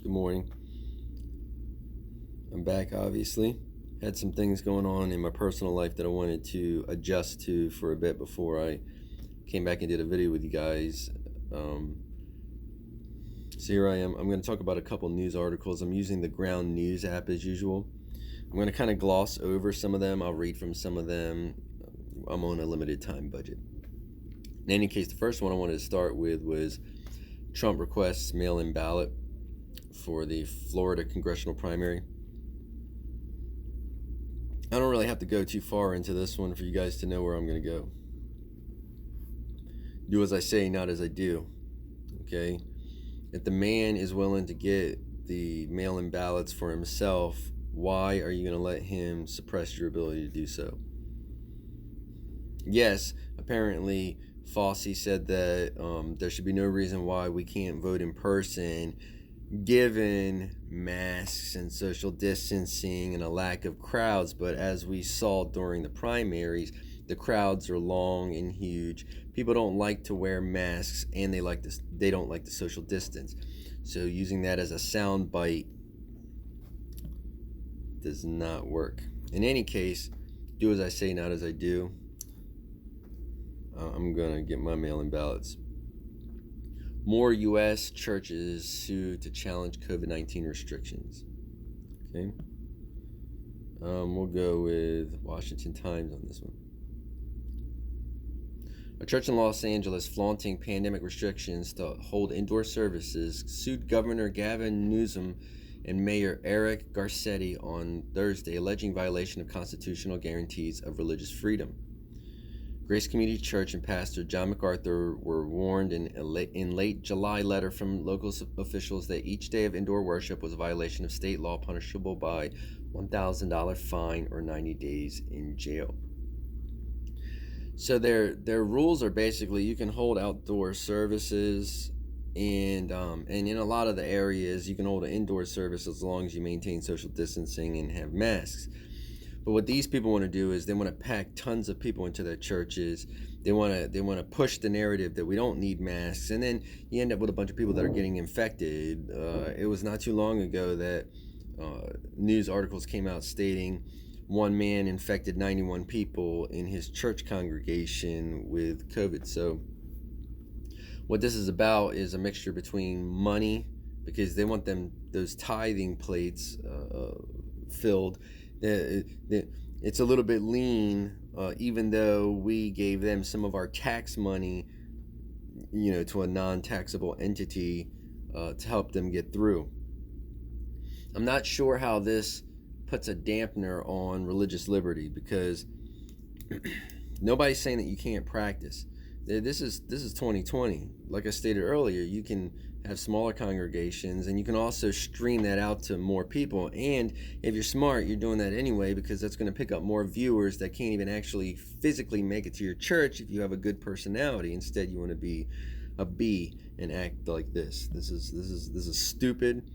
Good morning. I'm back, obviously. Had some things going on in my personal life that I wanted to adjust to for a bit before I came back and did a video with you guys. So here I am. I'm going to talk about a couple news articles. I'm using the Ground News app as usual. I'm going to kind of gloss over some of them. I'll read from some of them. I'm on a limited time budget. In any case, the first one I wanted to start with was Trump requests mail-in ballot for the Florida congressional primary. I don't really have to go too far into this one for you guys to know where I'm going to go. Do as I say, not as I do. Okay? If the man is willing to get the mail-in ballots for himself, why are you going to let him suppress your ability to do so? Yes, apparently Fauci said that there should be no reason why we can't vote in person given masks and social distancing and a lack of crowds. But as we saw during the primaries, the crowds are long and huge. People don't like to wear masks, and they don't like the social distance. So using that as a sound bite does not work. In any case, do as I say, not as I do. I'm gonna get my mail-in ballots. More U.S. churches sue to challenge COVID-19 restrictions. Okay. We'll go with Washington Times on this one. A church in Los Angeles flaunting pandemic restrictions to hold indoor services sued Governor Gavin Newsom and Mayor Eric Garcetti on Thursday, alleging violation of constitutional guarantees of religious freedom. Grace Community Church and Pastor John MacArthur were warned in late July letter from local officials that each day of indoor worship was a violation of state law punishable by $1,000 fine or 90 days in jail. So their rules are basically you can hold outdoor services, and in a lot of the areas you can hold an indoor service as long as you maintain social distancing and have masks. But what these people want to do is they want to pack tons of people into their churches. They want to push the narrative that we don't need masks, and then you end up with a bunch of people that are getting infected. It was not too long ago that news articles came out stating one man infected 91 people in his church congregation with COVID. So what this is about is a mixture between money, because they want those tithing plates filled. It's a little bit lean, even though we gave them some of our tax money, to a non-taxable entity to help them get through. I'm not sure how this puts a dampener on religious liberty, because nobody's saying that you can't practice. This is 2020. Like I stated earlier, you can have smaller congregations, and you can also stream that out to more people. And if you're smart, you're doing that anyway, because that's going to pick up more viewers that can't even actually physically make it to your church if you have a good personality. Instead, you want to be a bee and act like this. This is stupid,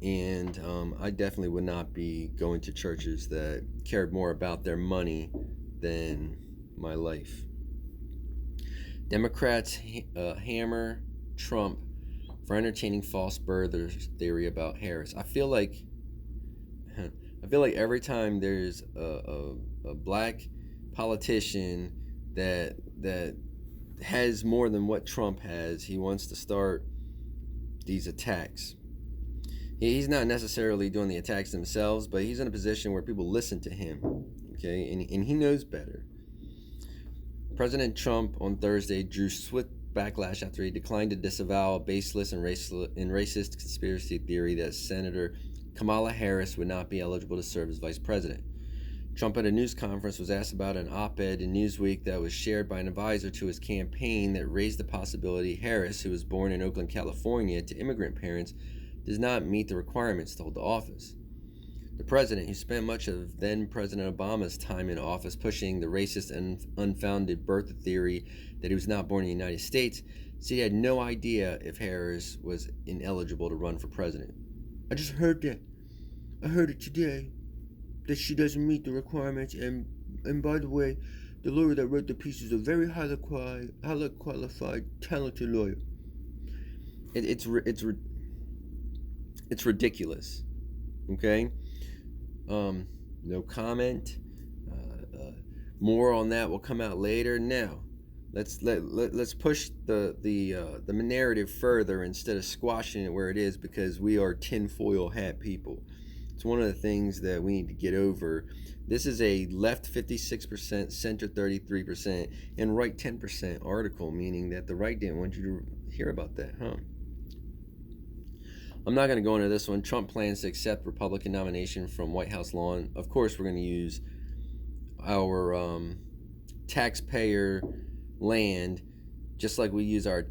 and I definitely would not be going to churches that cared more about their money than my life. Democrats hammer Trump for entertaining false birther theory about Harris. I feel like every time there's a black politician that has more than what Trump has, he wants to start these attacks. He's not necessarily doing the attacks themselves, but he's in a position where people listen to him, okay, and he knows better. President Trump on Thursday drew swift backlash after he declined to disavow a baseless and racist conspiracy theory that Senator Kamala Harris would not be eligible to serve as vice president. Trump at a news conference was asked about an op-ed in Newsweek that was shared by an advisor to his campaign that raised the possibility Harris, who was born in Oakland, California, to immigrant parents, does not meet the requirements to hold the office. The president, who spent much of then-President Obama's time in office pushing the racist and unfounded birth theory that he was not born in the United States, said he had no idea if Harris was ineligible to run for president. I just heard that. I heard it today, that she doesn't meet the requirements, and by the way, the lawyer that wrote the piece is a very highly qualified, talented lawyer. It's It's ridiculous. Okay? No comment. More on that will come out later. Now, let's push the narrative further instead of squashing it where it is, because we are tinfoil hat people. It's one of the things that we need to get over. This is a left 56%, center 33%, and right 10% article, meaning that the right didn't want you to hear about that, huh? I'm not going to go into this one. Trump plans to accept Republican nomination from White House lawn. Of course, we're going to use our taxpayer land, just like we use our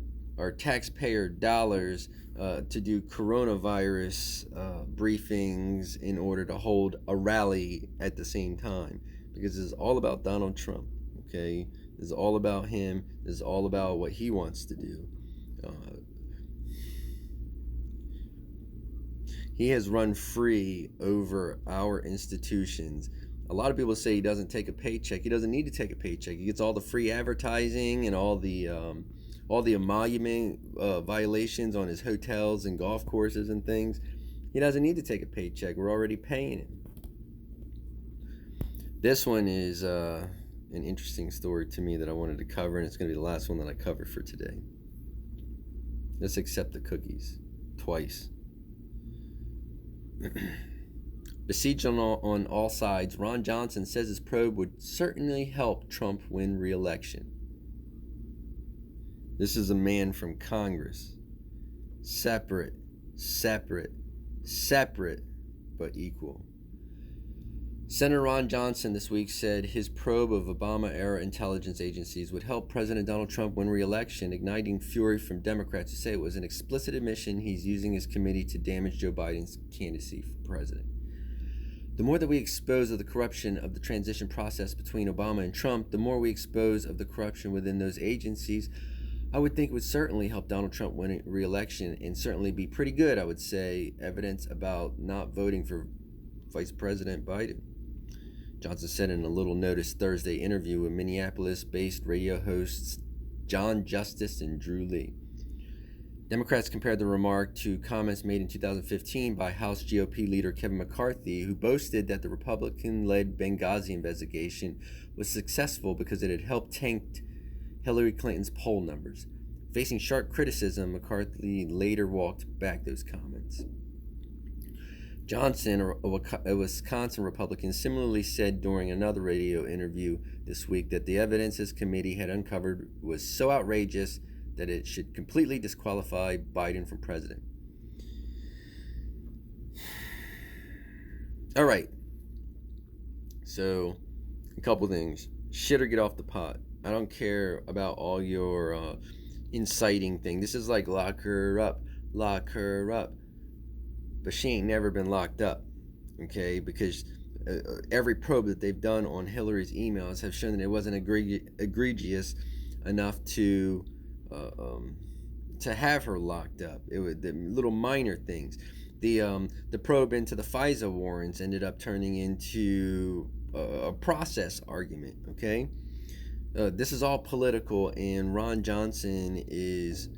taxpayer dollars to do coronavirus briefings in order to hold a rally at the same time, because this is all about Donald Trump. Okay, this is all about him. This is all about what he wants to do. He has run free over our institutions. A lot of people say he doesn't take a paycheck. He doesn't need to take a paycheck. He gets all the free advertising and all the emolument violations on his hotels and golf courses and things. He doesn't need to take a paycheck. We're already paying him. This one is an interesting story to me that I wanted to cover, and it's going to be the last one that I cover for today. Let's accept the cookies twice. Besieged on all sides, Ron Johnson says his probe would certainly help Trump win re-election. This is a man from Congress. Separate, but equal. Senator Ron Johnson this week said his probe of Obama-era intelligence agencies would help President Donald Trump win re-election, igniting fury from Democrats who say it was an explicit admission he's using his committee to damage Joe Biden's candidacy for president. The more that we expose of the corruption of the transition process between Obama and Trump, the more we expose of the corruption within those agencies. I would think it would certainly help Donald Trump win re-election, and certainly be pretty good, I would say, evidence about not voting for Vice President Biden. Johnson said in a little noticed Thursday interview with Minneapolis-based radio hosts John Justice and Drew Lee. Democrats compared the remark to comments made in 2015 by House GOP leader Kevin McCarthy, who boasted that the Republican-led Benghazi investigation was successful because it had helped tank Hillary Clinton's poll numbers. Facing sharp criticism, McCarthy later walked back those comments. Johnson, a Wisconsin Republican, similarly said during another radio interview this week that the evidence his committee had uncovered was so outrageous that it should completely disqualify Biden from president. All right. So, a couple things. Shit or get off the pot. I don't care about all your inciting thing. This is like lock her up. But she ain't never been locked up, okay? Because every probe that they've done on Hillary's emails have shown that it wasn't egregious enough to have her locked up. It was the little minor things. The probe into the FISA warrants ended up turning into a process argument, okay? This is all political, and Ron Johnson is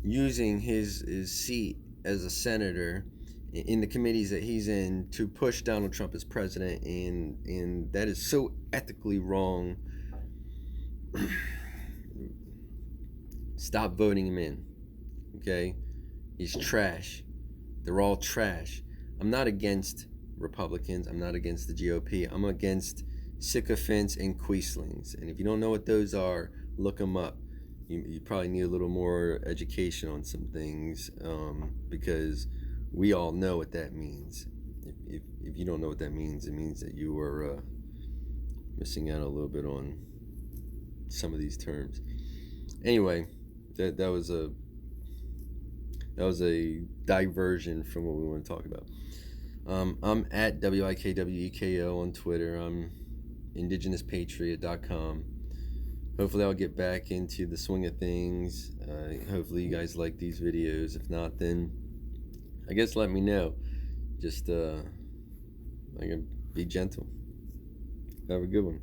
using his seat as a senator in the committees that he's in to push Donald Trump as president, and that is so ethically wrong. Stop voting him in, okay? He's trash. They're all trash. I'm not against Republicans. I'm not against the GOP. I'm against sycophants and Quislings. And if you don't know what those are, look them up. You probably need a little more education on some things, because we all know what that means. If you don't know what that means, it means that you are missing out a little bit on some of these terms. Anyway, that was a diversion from what we want to talk about. I'm at WIKWEKO on Twitter. I'm IndigPatriot.com. Hopefully I'll get back into the swing of things. Hopefully you guys like these videos. If not, then I guess let me know. Just I can be gentle. Have a good one.